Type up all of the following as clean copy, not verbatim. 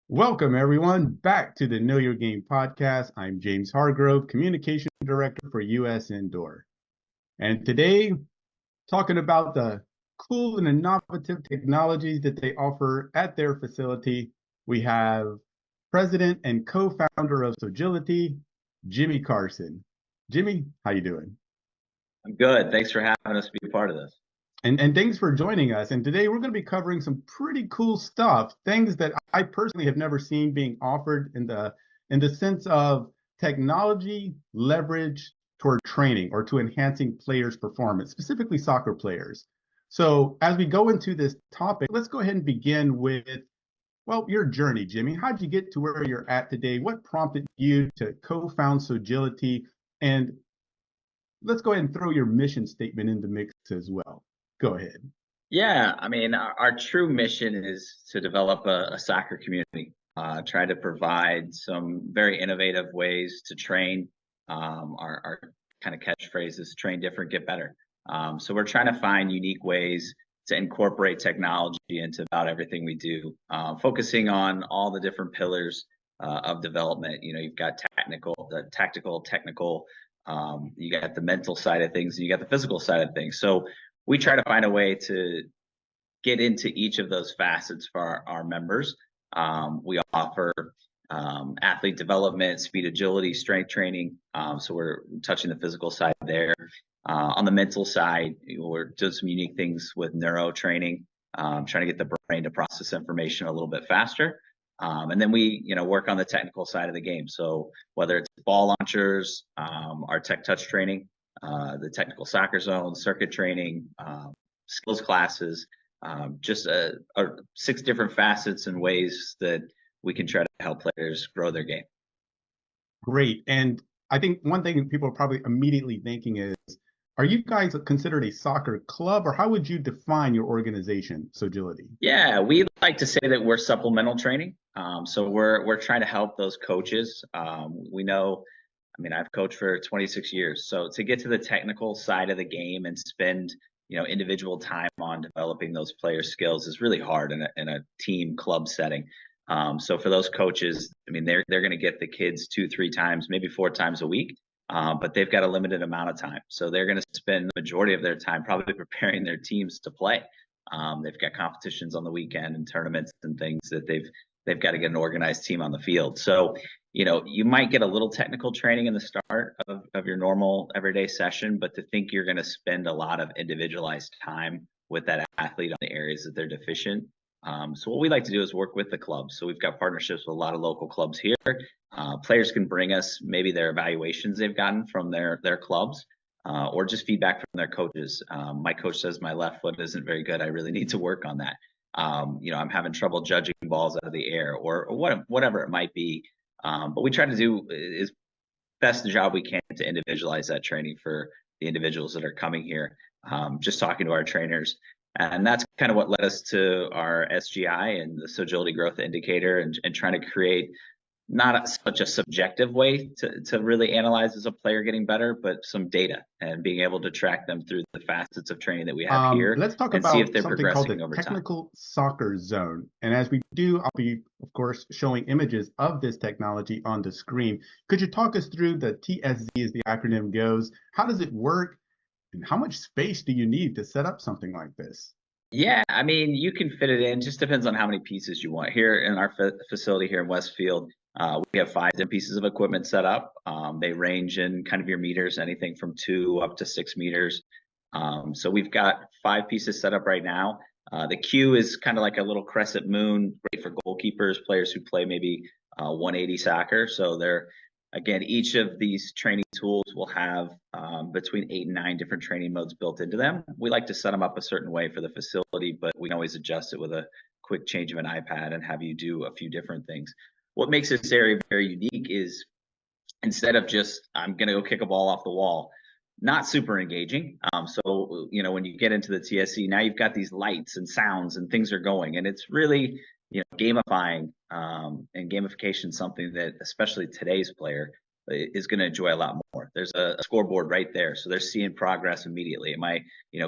Welcome, everyone, back to the Know Your Game podcast. I'm James Hargrove, Communication Director for US Indoor. And today, talking about the cool and innovative technologies that they offer at their facility, we have President and co-founder of Sogility, Jimmy Carson. Jimmy, how you doing? I'm good. Thanks for having us be a part of this. And thanks for joining us. And today we're going to be covering some pretty cool stuff, things that I personally have never seen being offered in the sense of technology leverage toward training or to enhancing players' performance, specifically soccer players. So as we go into this topic, let's go ahead and begin with, well, your journey, Jimmy. How'd you get to where you're at today? What prompted you to co-found Sogility? And let's go ahead and throw your mission statement in the mix as well. Go ahead. Yeah, I mean, our true mission is to develop a soccer community, try to provide some very innovative ways to train. Our kind of catchphrase is train different, get better. So we're trying to find unique ways to incorporate technology into about everything we do, focusing on all the different pillars of development. You know, you've got tactical, technical, you got the mental side of things, and you got the physical side of things. So we try to find a way to get into each of those facets for our members. We offer athlete development, speed, agility, strength training. So we're touching the physical side there. On the mental side, we're doing some unique things with neuro training, trying to get the brain to process information a little bit faster. And then we, work on the technical side of the game. So whether it's ball launchers, our tech touch training, the technical soccer zone, circuit training, skills classes, just 6 different facets and ways that we can try to help players grow their game. Great. And I think one thing people are probably immediately thinking is, are you guys considered a soccer club, or how would you define your organization, Sogility? Yeah, we like to say that we're supplemental training. So we're trying to help those coaches. We know, I've coached for 26 years. So to get to the technical side of the game and spend, individual time on developing those player skills is really hard in a team club setting. So for those coaches, they're going to get the kids 2-3 times, maybe 4 times a week. But they've got a limited amount of time. So they're going to spend the majority of their time probably preparing their teams to play. They've got competitions on the weekend and tournaments and things that they've got to get an organized team on the field. So, you might get a little technical training in the start of your normal everyday session, but to think you're going to spend a lot of individualized time with that athlete on the areas that they're deficient. So what we like to do is work with the clubs. So we've got partnerships with a lot of local clubs here. Players can bring us maybe their evaluations they've gotten from their clubs, or just feedback from their coaches. My coach says my left foot isn't very good. I really need to work on that. I'm having trouble judging balls out of the air, or whatever it might be. But we try to do is best job we can to individualize that training for the individuals that are coming here. Just talking to our trainers. And that's kind of what led us to our SGI and the Sogility Growth Indicator, and trying to create not such a subjective way to really analyze as a player getting better, but some data and being able to track them through the facets of training that we have here. Let's talk and about see if they're something called progressing the over technical soccer zone. And as we do, I'll be, of course, showing images of this technology on the screen. Could you talk us through the TSZ, as the acronym goes? How does it work? And how much space do you need to set up something like this? Yeah, you can fit it in. Just depends on how many pieces you want. Here in our facility here in Westfield, we have 5 different pieces of equipment set up. They range in kind of your meters, anything from 2 up to 6 meters. So we've got 5 pieces set up right now. The queue is kind of like a little crescent moon, great for goalkeepers, players who play maybe 180 soccer. So again, each of these training tools will have between 8 and 9 different training modes built into them. We like to set them up a certain way for the facility, but we can always adjust it with a quick change of an iPad and have you do a few different things. What makes this area very unique is, instead of just, I'm going to go kick a ball off the wall, not super engaging. So, when you get into the TSC, now you've got these lights and sounds and things are going, and it's really, gamifying, and gamification, something that especially today's player is going to enjoy a lot more. There's a scoreboard right there, so they're seeing progress immediately. Am I,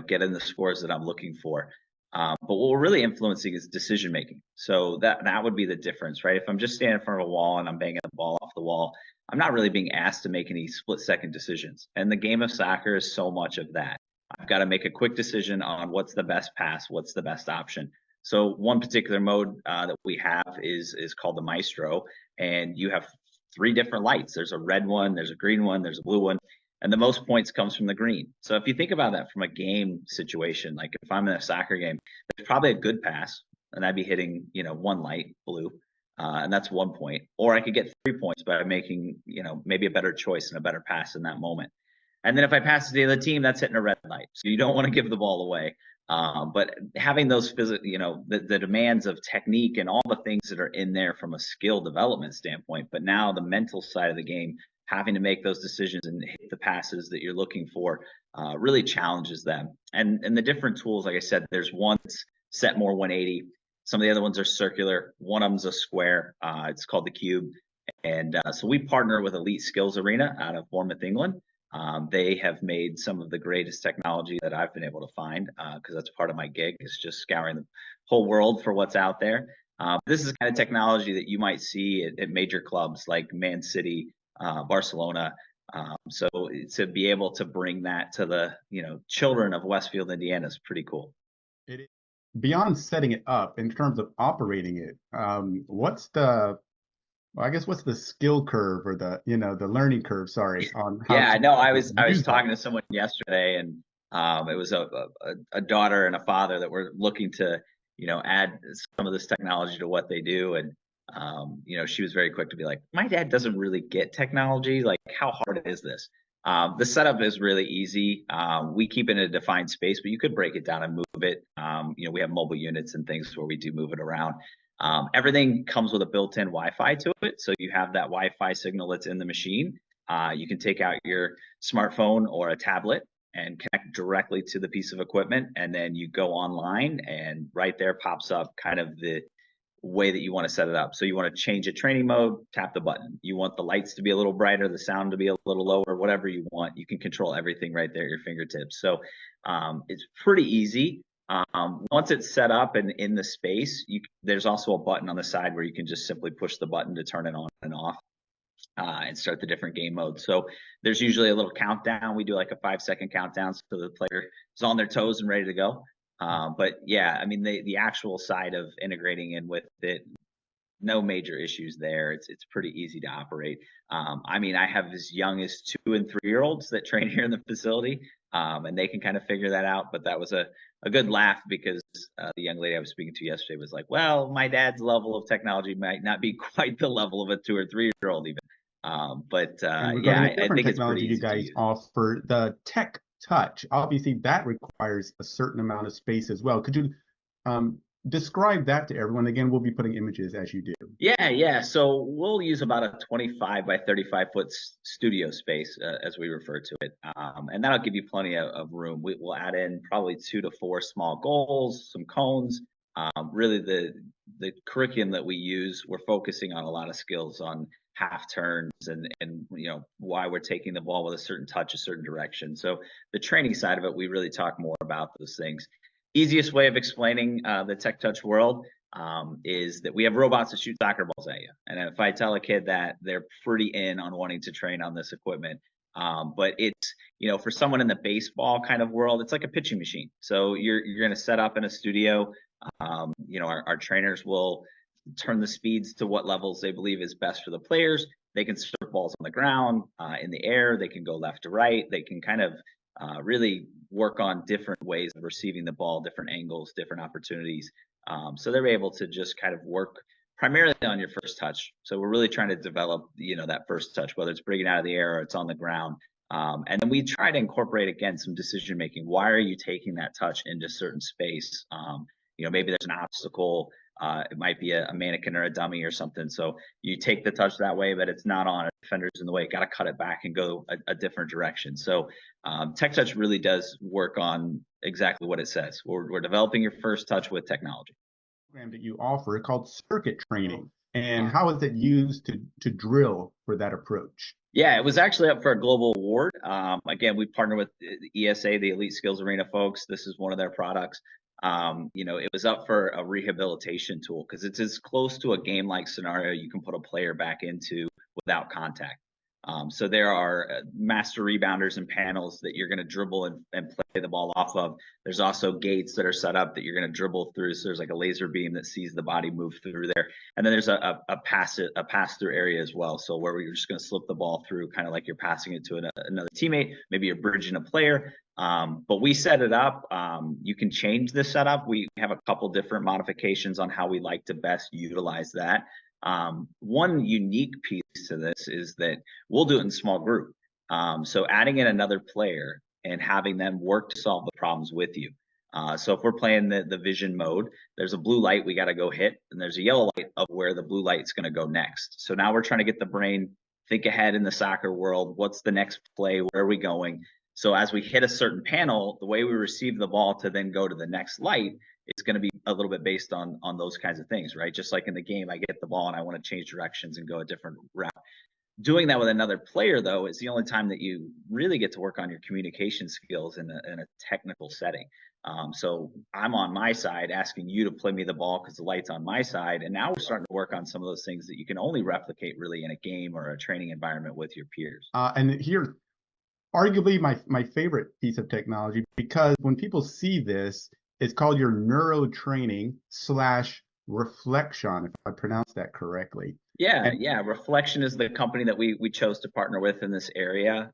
getting the scores that I'm looking for? But what we're really influencing is decision making. So that would be the difference, right? If I'm just standing in front of a wall and I'm banging the ball off the wall, I'm not really being asked to make any split-second decisions. And the game of soccer is so much of that. I've got to make a quick decision on what's the best pass, what's the best option. So one particular mode that we have is called the Maestro, and you have three different lights. There's a red one, there's a green one, there's a blue one, and the most points comes from the green. So if you think about that from a game situation, like if I'm in a soccer game, there's probably a good pass, and I'd be hitting, one light, blue, and that's 1 point. Or I could get 3 points by making, maybe a better choice and a better pass in that moment. And then if I pass it to the other team, that's hitting a red light. So you don't want to give the ball away. But having those the demands of technique and all the things that are in there from a skill development standpoint, but now the mental side of the game, having to make those decisions and hit the passes that you're looking for, really challenges them. And the different tools, like I said, there's one that's set more 180. Some of the other ones are circular. One of them's a square. It's called the Cube. And so we partner with Elite Skills Arena out of Bournemouth, England. They have made some of the greatest technology that I've been able to find, because that's part of my gig, is just scouring the whole world for what's out there. This is the kind of technology that you might see at major clubs like Man City, Barcelona. So to be able to bring that to the children of Westfield, Indiana is pretty cool. It is. Beyond setting it up, in terms of operating it, what's the well, I guess what's the skill curve or the learning curve, sorry, on how Yeah, to no, I was use talking that? to someone yesterday, and it was a daughter and a father that were looking to add some of this technology to what they do, and she was very quick to be like, my dad doesn't really get technology. Like, how hard is this? The setup is really easy. We keep it in a defined space, but you could break it down and move it. We have mobile units and things where we do move it around. Everything comes with a built-in Wi-Fi to it, so you have that Wi-Fi signal that's in the machine. You can take out your smartphone or a tablet and connect directly to the piece of equipment, and then you go online, and right there pops up kind of the way that you want to set it up. So you want to change a training mode, tap the button. You want the lights to be a little brighter, the sound to be a little lower, whatever you want. You can control everything right there at your fingertips. So it's pretty easy. Once it's set up and in the space, there's also a button on the side where you can just simply push the button to turn it on and off, and start the different game modes. So there's usually a little countdown. We do like a 5-second countdown so the player is on their toes and ready to go. But yeah, I mean, the actual side of integrating in with it, no major issues there. It's pretty easy to operate. I mean, I have as young as 2 and 3-year-olds that train here in the facility, and they can kind of figure that out. But that was a good laugh, because the young lady I was speaking to yesterday was like, well, my dad's level of technology might not be quite the level of a 2 or 3-year-old even. And Yeah, regarding the I different think it's pretty technology you easy to guys use. offer, the tech touch, obviously that requires a certain amount of space as well. Could you describe that to everyone? Again, we'll be putting images as you do. Yeah. So we'll use about a 25 by 35 foot studio space, as we refer to it. And that'll give you plenty of room. We'll add in probably 2 to 4 small goals, some cones. Really the curriculum that we use, we're focusing on a lot of skills on half turns and why we're taking the ball with a certain touch, a certain direction. So the training side of it, we really talk more about those things. Easiest way of explaining the tech touch world is that we have robots that shoot soccer balls at you. And if I tell a kid that, they're pretty in on wanting to train on this equipment. But it's, for someone in the baseball kind of world, it's like a pitching machine. So you're going to set up in a studio. Our trainers will turn the speeds to what levels they believe is best for the players. They can serve balls on the ground, in the air. They can go left to right. They can kind of really work on different ways of receiving the ball, different angles, different opportunities. So they're able to just kind of work primarily on your first touch. So we're really trying to develop, that first touch, whether it's bringing out of the air or it's on the ground. And then we try to incorporate, again, some decision making. Why are you taking that touch into certain space? Maybe there's an obstacle. It might be a mannequin or a dummy or something. So you take the touch that way, but it's not on. A defender's in the way. Got to cut it back and go a different direction. So Tech Touch really does work on exactly what it says. We're developing your first touch with technology. Program that you offer called circuit training, and how is it used to drill for that approach? Yeah, it was actually up for a global award. Again, we partner with the ESA, the Elite Skills Arena folks. This is one of their products. It was up for a rehabilitation tool because it's as close to a game-like scenario you can put a player back into without contact. So there are master rebounders and panels that you're going to dribble and play the ball off of. There's also gates that are set up that you're going to dribble through. So there's like a laser beam that sees the body move through there. And then there's a pass through area as well. So where you're just going to slip the ball through, kind of like you're passing it to another teammate. Maybe you're bridging a player. But we set it up. You can change the setup. We have a couple different modifications on how we like to best utilize that. One unique piece to this is that we'll do it in small group. So adding in another player and having them work to solve the problems with you. So if we're playing the vision mode, there's a blue light we got to go hit, and there's a yellow light of where the blue light's going to go next. So now we're trying to get the brain think ahead in the soccer world. What's the next play? Where are we going? So as we hit a certain panel, the way we receive the ball to then go to the next light, it's going to be a little bit based on those kinds of things, right? Just like in the game, I get the ball and I want to change directions and go a different route. Doing that with another player, though, is the only time that you really get to work on your communication skills in a technical setting. So I'm on my side asking you to play me the ball because the light's on my side. And now we're starting to work on some of those things that you can only replicate really in a game or a training environment with your peers. And here's arguably my favorite piece of technology, because when people see this, it's called your neuro training slash reflection, if I pronounce that correctly. Yeah, And yeah. Reflection is the company that we chose to partner with in this area.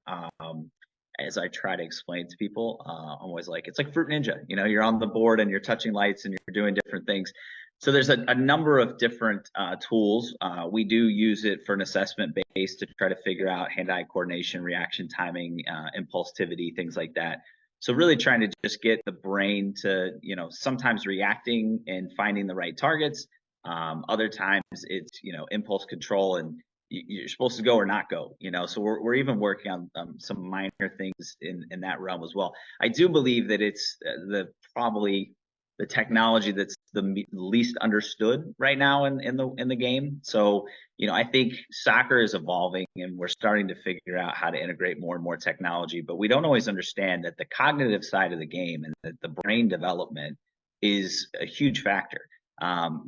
As I try to explain to people, I'm always like, it's like Fruit Ninja. You're on the board and you're touching lights and you're doing different things. So there's a number of different tools. We do use it for an assessment base to try to figure out hand-eye coordination, reaction timing, impulsivity, things like that. So really trying to just get the brain to, sometimes reacting and finding the right targets. Other times it's, impulse control and you're supposed to go or not go, so we're even working on some minor things in that realm as well. I do believe that it's probably the technology that's the least understood right now in the game. So, I think soccer is evolving and we're starting to figure out how to integrate more and more technology, but we don't always understand that the cognitive side of the game and that the brain development is a huge factor.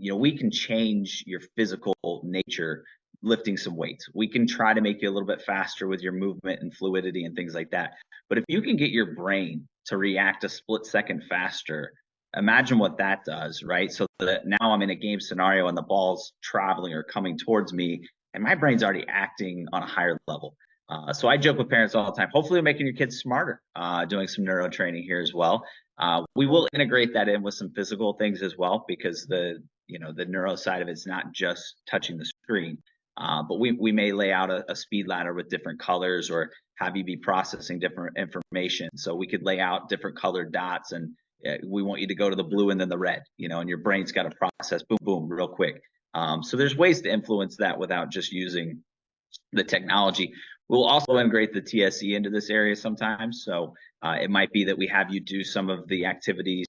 We can change your physical nature lifting some weights. We can try to make you a little bit faster with your movement and fluidity and things like that. But if you can get your brain to react a split second faster, imagine what that does, right? So that now I'm in a game scenario and the ball's traveling or coming towards me, and my brain's already acting on a higher level. So I joke with parents all the time. Hopefully, we're making your kids smarter, doing some neuro training here as well. We will integrate that in with some physical things as well, because the neuro side of it's not just touching the screen. But we may lay out a speed ladder with different colors or have you be processing different information. So we could lay out different colored dots and we want you to go to the blue and then the red, and your brain's got to process boom, boom, real quick. So there's ways to influence that without just using the technology. We'll also integrate the TSE into this area sometimes. So it might be that we have you do some of the activities,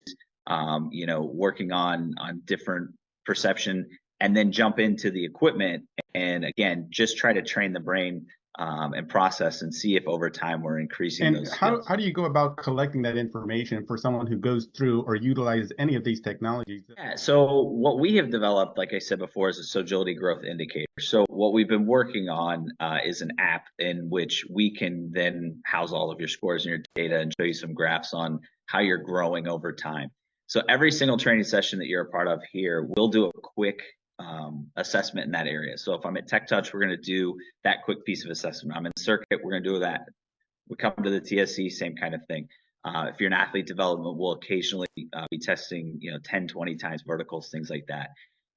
working on different perception, and then jump into the equipment and again, just try to train the brain and process and see if over time we're increasing those skills. How do you go about collecting that information for someone who goes through or utilizes any of these technologies? Yeah, so what we have developed, like I said before, is a Sogility growth indicator. So what we've been working on is an app in which we can then house all of your scores and your data and show you some graphs on how you're growing over time. So every single training session that you're a part of here, we'll do a quick assessment in that area. So if I'm at Tech Touch, we're going to do that quick piece of assessment. I'm in circuit, we're going to do that. We come to the TSC, same kind of thing. If you're in athlete development, we'll occasionally be testing, 10, 20 times verticals, things like that.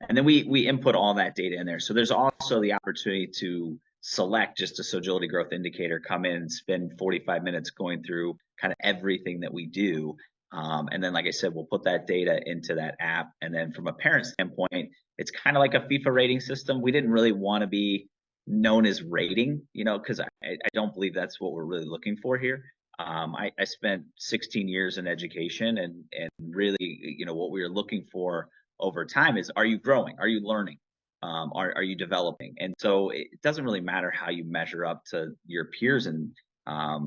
And then we input all that data in there. So there's also the opportunity to select just a Sogility growth indicator, come in and spend 45 minutes going through kind of everything that we do. And then, like I said, we'll put that data into that app. And then from a parent standpoint, it's kind of like a FIFA rating system. We didn't really want to be known as rating, because I don't believe that's what we're really looking for here. I spent 16 years in education and really, what we were looking for over time is, are you growing? Are you learning? are you developing? And so it doesn't really matter how you measure up to your peers and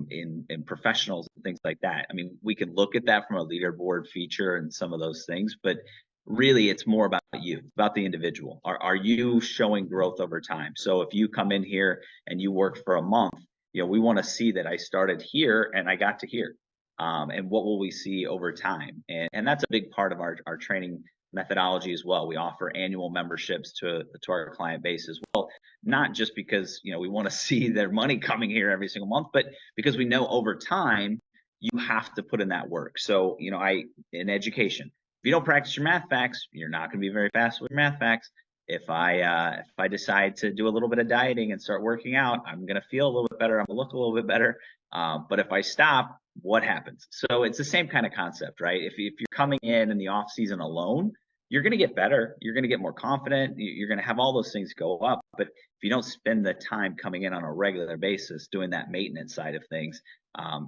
in professionals and things like that. I mean, we can look at that from a leaderboard feature and some of those things, but really it's more about you, about the individual. Are you showing growth over time? So if you come in here and you work for a month, we want to see that I started here and I got to here. And what will we see over time? And that's a big part of our training methodology as well. We offer annual memberships to our client base as well, not just because we want to see their money coming here every single month, but because we know over time you have to put in that work. So in education, if you don't practice your math facts, you're not going to be very fast with your math facts. If I decide to do a little bit of dieting and start working out, I'm going to feel a little bit better. I'm going to look a little bit better. But if I stop, what happens? So it's the same kind of concept, right? If you're coming in the off season alone, you're going to get better. You're going to get more confident. You're going to have all those things go up. But if you don't spend the time coming in on a regular basis doing that maintenance side of things,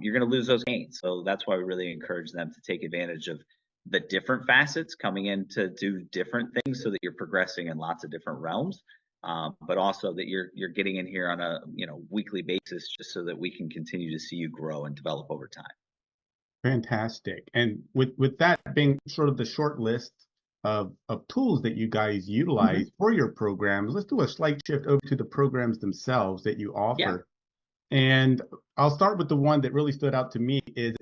you're going to lose those gains. So that's why we really encourage them to take advantage of the different facets coming in to do different things so that you're progressing in lots of different realms. But also that you're getting in here on a weekly basis just so that we can continue to see you grow and develop over time. Fantastic. And with that being sort of the short list of tools that you guys utilize for your programs, let's do a slight shift over to the programs themselves that you offer. Yeah. And I'll start with the one that really stood out to me is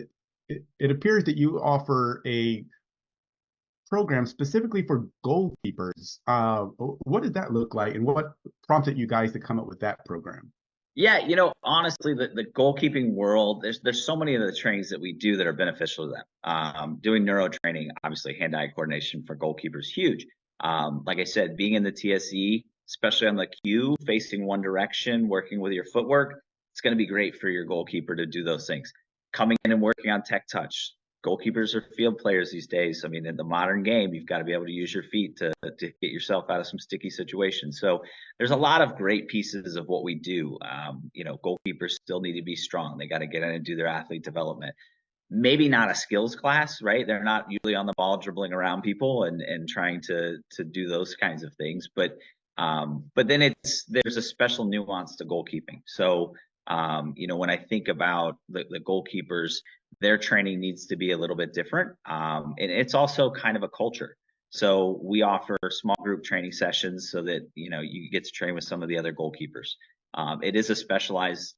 it appears that you offer a program specifically for goalkeepers. What does that look like, and what prompted you guys to come up with that program? Yeah, honestly, the goalkeeping world, there's so many of the trainings that we do that are beneficial to them. Doing neuro training, obviously hand-eye coordination for goalkeepers, huge. Like I said, being in the TSE, especially on the cue, facing one direction, working with your footwork, it's going to be great for your goalkeeper to do those things. Coming in and working on tech touch. Goalkeepers are field players these days. I mean, in the modern game, you've got to be able to use your feet to get yourself out of some sticky situations. So there's a lot of great pieces of what we do. Goalkeepers still need to be strong. They got to get in and do their athlete development. Maybe not a skills class, right? They're not usually on the ball dribbling around people and trying to do those kinds of things. But then there's a special nuance to goalkeeping. So when I think about the goalkeepers, their training needs to be a little bit different. And it's also kind of a culture. So we offer small group training sessions so that, you get to train with some of the other goalkeepers. It is a specialized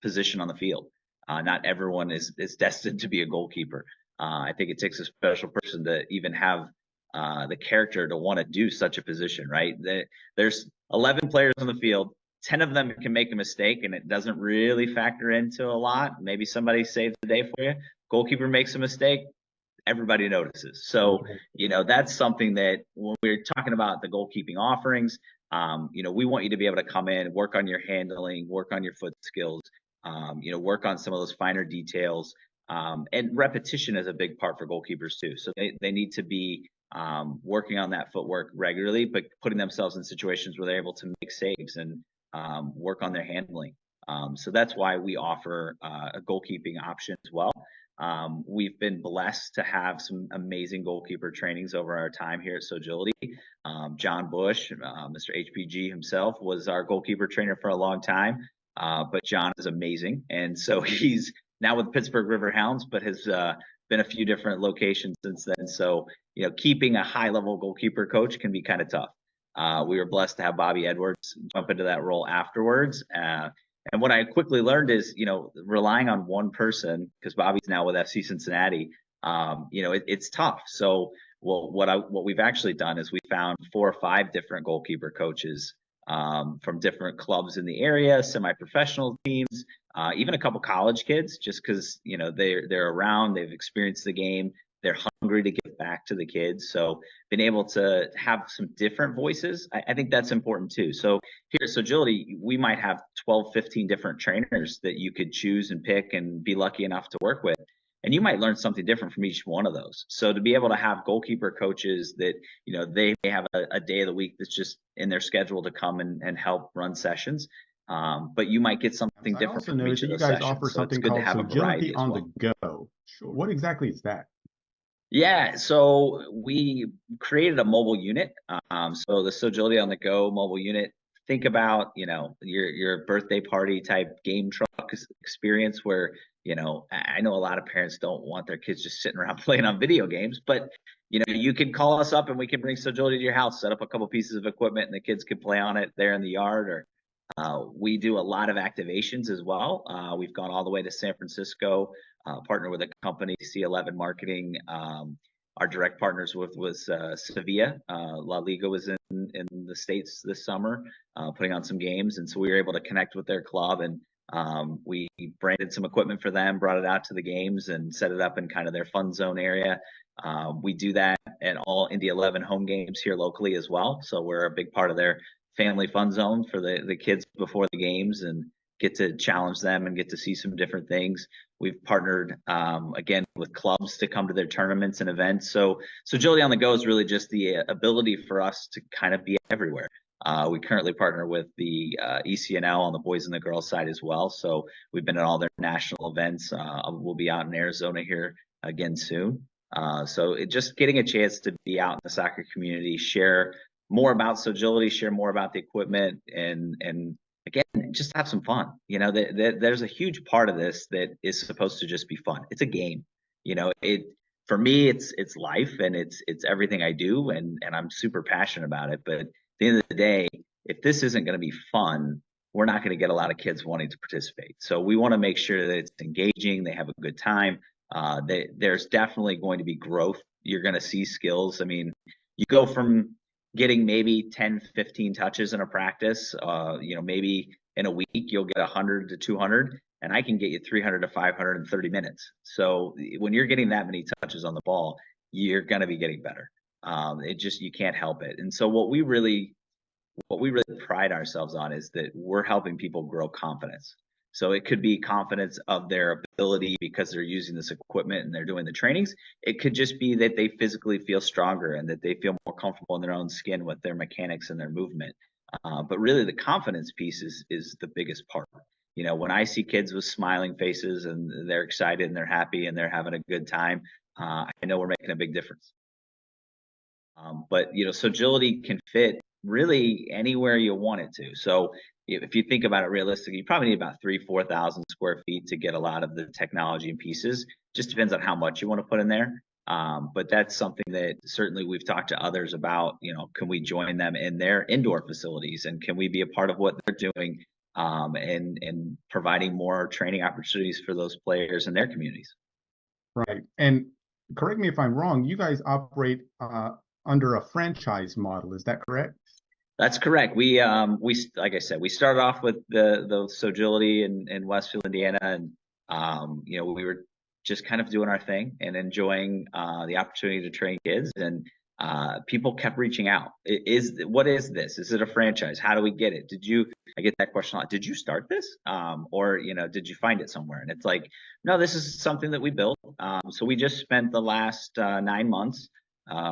position on the field. Not everyone is destined to be a goalkeeper. I think it takes a special person to even have the character to want to do such a position, right? There's 11 players on the field. 10 of them can make a mistake and it doesn't really factor into a lot. Maybe somebody saves the day for you. Goalkeeper makes a mistake, everybody notices. So, that's something that when we're talking about the goalkeeping offerings, we want you to be able to come in, work on your handling, work on your foot skills, work on some of those finer details. And repetition is a big part for goalkeepers too. So they need to be working on that footwork regularly, but putting themselves in situations where they're able to make saves and work on their handling. So that's why we offer a goalkeeping option as well. We've been blessed to have some amazing goalkeeper trainings over our time here at Sogility. John Bush, Mr. HPG himself, was our goalkeeper trainer for a long time. But John is amazing. And so he's now with Pittsburgh River Hounds, but has been a few different locations since then. So, keeping a high level goalkeeper coach can be kind of tough. We were blessed to have Bobby Edwards jump into that role afterwards. And what I quickly learned is, relying on one person, because Bobby's now with FC Cincinnati, it's tough. So what we've actually done is we found 4 or 5 different goalkeeper coaches from different clubs in the area, semi-professional teams, even a couple college kids, just because, they're around, they've experienced the game. They're hungry to give back to the kids. So being able to have some different voices, I think that's important too. So here at Sogility, we might have 12, 15 different trainers that you could choose and pick and be lucky enough to work with. And you might learn something different from each one of those. So to be able to have goalkeeper coaches that, they may have a day of the week that's just in their schedule to come and help run sessions. But you might get something different from each of those sessions. I also noticed that you guys offer something called Sogility on the go. Sure. What exactly is that? Yeah, so we created a mobile unit. So the Sogility on the Go mobile unit. Think about, your birthday party type game truck experience where, I know a lot of parents don't want their kids just sitting around playing on video games, but you can call us up and we can bring Sogility to your house, set up a couple pieces of equipment, and the kids can play on it there in the yard. Or we do a lot of activations as well. We've gone all the way to San Francisco, partner with a company, C11 Marketing. Our direct partners with was Sevilla. La Liga was in the States this summer, putting on some games. And so we were able to connect with their club, and we branded some equipment for them, brought it out to the games, and set it up in kind of their fun zone area. We do that at all Indy 11 home games here locally as well. So we're a big part of their family fun zone for the kids before the games, and get to challenge them and get to see some different things. We've partnered again with clubs to come to their tournaments and events. So Agility on the Go is really just the ability for us to kind of be everywhere. We currently partner with the ECNL on the boys and the girls side as well. So we've been at all their national events. We'll be out in Arizona here again soon. So just getting a chance to be out in the soccer community, share more about Sogility, share more about the equipment, and again, just have some fun. There's a huge part of this that is supposed to just be fun. It's a game. It for me, it's life, and it's everything I do, and I'm super passionate about it. But at the end of the day, if this isn't going to be fun, we're not going to get a lot of kids wanting to participate. So we want to make sure that it's engaging, they have a good time. There's definitely going to be growth. You're going to see skills. I mean, you go from getting maybe 10, 15 touches in a practice, maybe in a week you'll get 100 to 200, and I can get you 300 to 530 minutes. So when you're getting that many touches on the ball, you're going to be getting better. You can't help it. And so what we really pride ourselves on is that we're helping people grow confidence. So it could be confidence of their ability because they're using this equipment and they're doing the trainings. It could just be that they physically feel stronger and that they feel more comfortable in their own skin with their mechanics and their movement. But really, the confidence piece is the biggest part. When I see kids with smiling faces and they're excited and they're happy and they're having a good time, I know we're making a big difference. But so agility can fit really anywhere you want it to. So if you think about it realistically, you probably need about 4,000 square feet to get a lot of the technology and pieces. Just depends on how much you want to put in there. But that's something that certainly we've talked to others about. Can we join them in their indoor facilities, and can we be a part of what they're doing, and providing more training opportunities for those players in their communities? Right. And correct me if I'm wrong, you guys operate under a franchise model. Is that correct? That's correct. We like I said, we started off with the Sogility in Westfield, Indiana, and we were just kind of doing our thing and enjoying the opportunity to train kids, and people kept reaching out. What is this? Is it a franchise? How do we get it? I get that question a lot. Did you start this? Or did you find it somewhere? And it's like, no, this is something that we built. So we just spent the last 9 months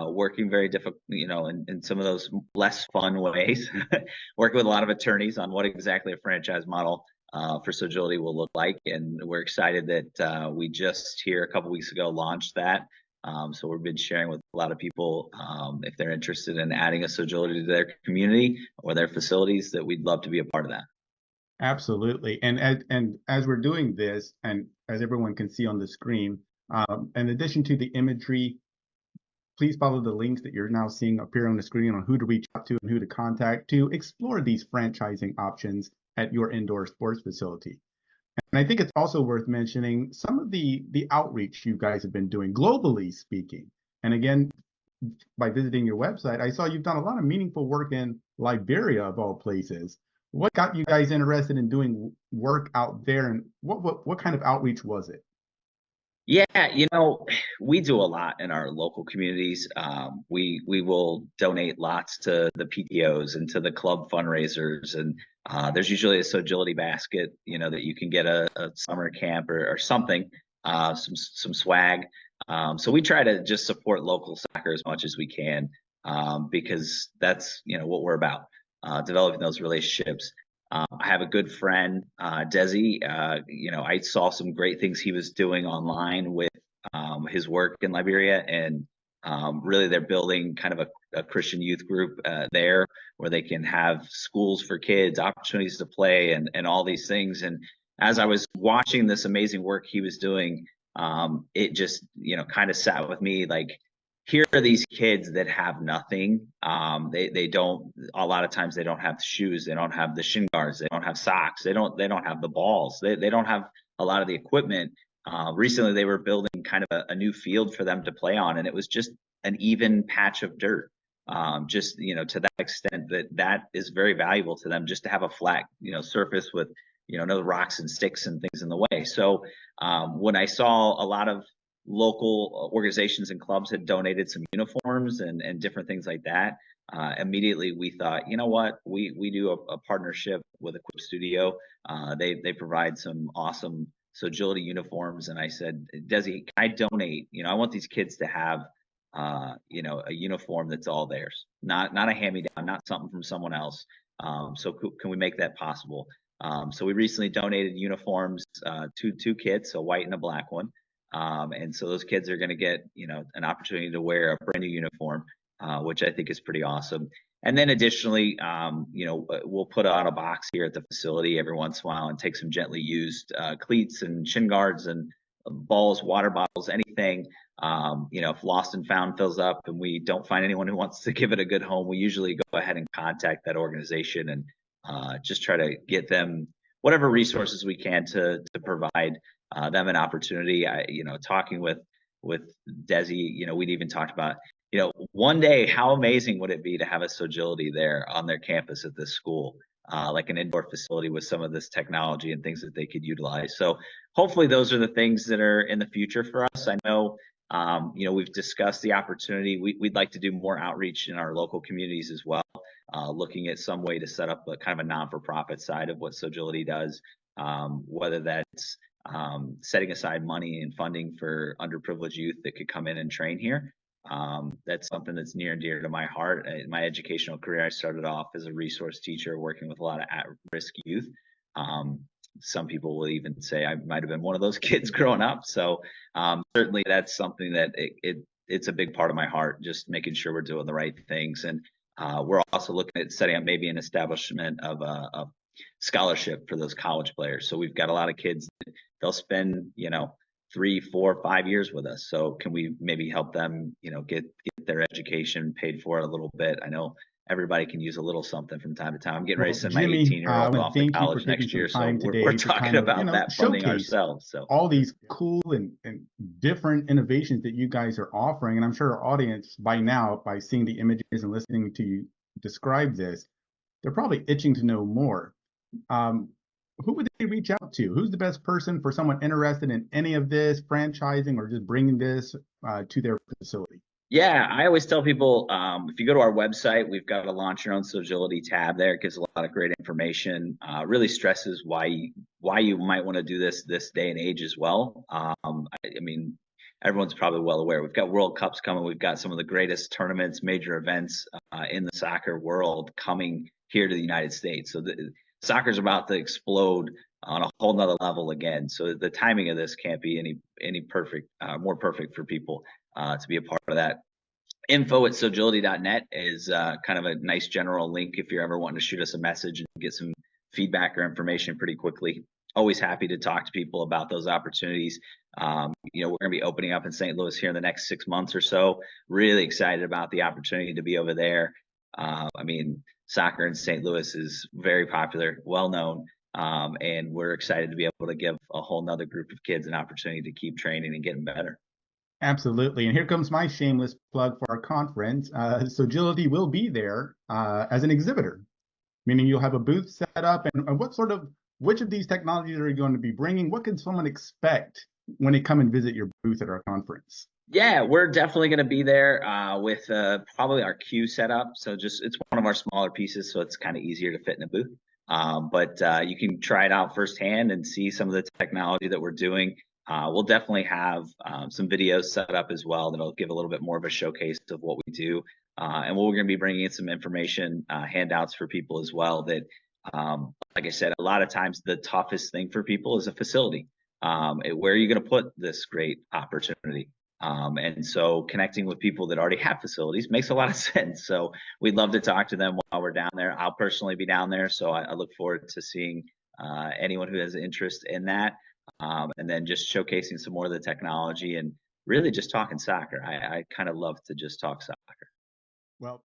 working very difficult, in some of those less fun ways, working with a lot of attorneys on what exactly a franchise model for Sogility will look like. And we're excited that we just here a couple weeks ago launched that. So we've been sharing with a lot of people, if they're interested in adding a Sogility to their community or their facilities, that we'd love to be a part of that. Absolutely. And as we're doing this, and as everyone can see on the screen, in addition to the imagery, please follow the links that you're now seeing appear on the screen on who to reach out to and who to contact to explore these franchising options at your indoor sports facility. And I think it's also worth mentioning some of the outreach you guys have been doing, globally speaking. And again, by visiting your website, I saw you've done a lot of meaningful work in Liberia, of all places. What got you guys interested in doing work out there, and what kind of outreach was it? Yeah, we do a lot in our local communities. We will donate lots to the PTOs and to the club fundraisers, and there's usually a Sogility basket, that you can get a summer camp or something, some swag. So we try to just support local soccer as much as we can, because that's what we're about, developing those relationships. I have a good friend, Desi. I saw some great things he was doing online with his work in Liberia, and really they're building kind of a Christian youth group there where they can have schools for kids, opportunities to play, and all these things. And as I was watching this amazing work he was doing, it just, kind of sat with me like, here are these kids that have nothing. They don't, a lot of times they don't have shoes, they don't have the shin guards, they don't have socks, they don't have the balls, they don't have a lot of the equipment. Recently they were building kind of a new field for them to play on, and it was just an even patch of dirt. Just, to that extent that is very valuable to them, just to have a flat, surface with, no rocks and sticks and things in the way. So when I saw a lot of local organizations and clubs had donated some uniforms and different things like that, immediately we thought, you know what, we do a partnership with Equip Studio. They provide some awesome Sogility uniforms, and I said, Desi, can I donate? I want these kids to have a uniform that's all theirs, not a hand-me-down, not something from someone else. So can we make that possible? So we recently donated uniforms to two kids, a white and a black one. And so those kids are going to get, an opportunity to wear a brand new uniform, which I think is pretty awesome. And then additionally, we'll put out a box here at the facility every once in a while and take some gently used cleats and shin guards and balls, water bottles, anything. If Lost and Found fills up and we don't find anyone who wants to give it a good home, we usually go ahead and contact that organization and just try to get them whatever resources we can to provide them an opportunity. Talking with Desi, we'd even talked about, one day, how amazing would it be to have a Sogility there on their campus at this school, like an indoor facility with some of this technology and things that they could utilize. So hopefully those are the things that are in the future for us. I know, we've discussed the opportunity. We'd like to do more outreach in our local communities as well, looking at some way to set up a kind of a non-for-profit side of what Sogility does, whether that's setting aside money and funding for underprivileged youth that could come in and train here. That's something that's near and dear to my heart. In my educational career, I started off as a resource teacher working with a lot of at-risk youth. Some people will even say I might have been one of those kids growing up. So certainly that's something that it's a big part of my heart, just making sure we're doing the right things. And we're also looking at setting up maybe an establishment of a scholarship for those college players. So we've got a lot of kids that they'll spend, 3, 4, 5 years with us. So can we maybe help them, get their education paid for a little bit? I know everybody can use a little something from time to time. I'm getting ready to send my Jimmy, 18-year-old I off to thank you for college next taking year. some So time today we're to talking kind of, about that funding showcase ourselves. So all these cool and different innovations that you guys are offering. And I'm sure our audience by now, by seeing the images and listening to you describe this, they're probably itching to know more. Who would they reach out to? Who's the best person for someone interested in any of this, franchising or just bringing this to their facility? yeah, I always tell people, if you go to our website, we've got a launch your own Sogility tab there. It gives a lot of great information, really stresses why you might want to do this day and age as well. I mean, everyone's probably well aware. We've got World Cups coming. We've got some of the greatest tournaments, major events in the soccer world coming here to the United States. So soccer's about to explode on a whole nother level again. So the timing of this can't be any perfect, more perfect for people to be a part of that. info@sogility.net is kind of a nice general link if you're ever wanting to shoot us a message and get some feedback or information pretty quickly. Always happy to talk to people about those opportunities. We're going to be opening up in St. Louis here in the next 6 months or so. Really excited about the opportunity to be over there. I mean, soccer in St. Louis is very popular, well known, and we're excited to be able to give a whole nother group of kids an opportunity to keep training and getting better. Absolutely. And here comes my shameless plug for our conference. Sogility will be there as an exhibitor, meaning you'll have a booth set up. And which of these technologies are you going to be bringing? What can someone expect when they come and visit your booth at our conference? Yeah, we're definitely going to be there with probably our queue set up. So it's one of our smaller pieces, so it's kind of easier to fit in a booth. But you can try it out firsthand and see some of the technology that we're doing. We'll definitely have some videos set up as well that'll give a little bit more of a showcase of what we do. And we're going to be bringing in some information, handouts for people as well that, like I said, a lot of times the toughest thing for people is a facility. Where are you going to put this great opportunity? And so connecting with people that already have facilities makes a lot of sense. So we'd love to talk to them while we're down there. I'll personally be down there, so I look forward to seeing anyone who has interest in that, and then just showcasing some more of the technology and really just talking soccer. I kind of love to just talk soccer. Well,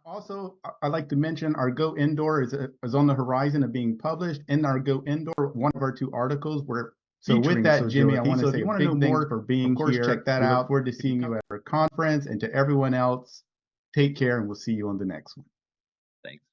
also, I'd like to mention our Go Indoor is on the horizon of being published. In our Go Indoor, one of our 2 articles were so with that, Jimmy, I want to say a big thanks for being here. Check that out. We look forward to seeing you at our conference, and to everyone else, take care, and we'll see you on the next one. Thanks.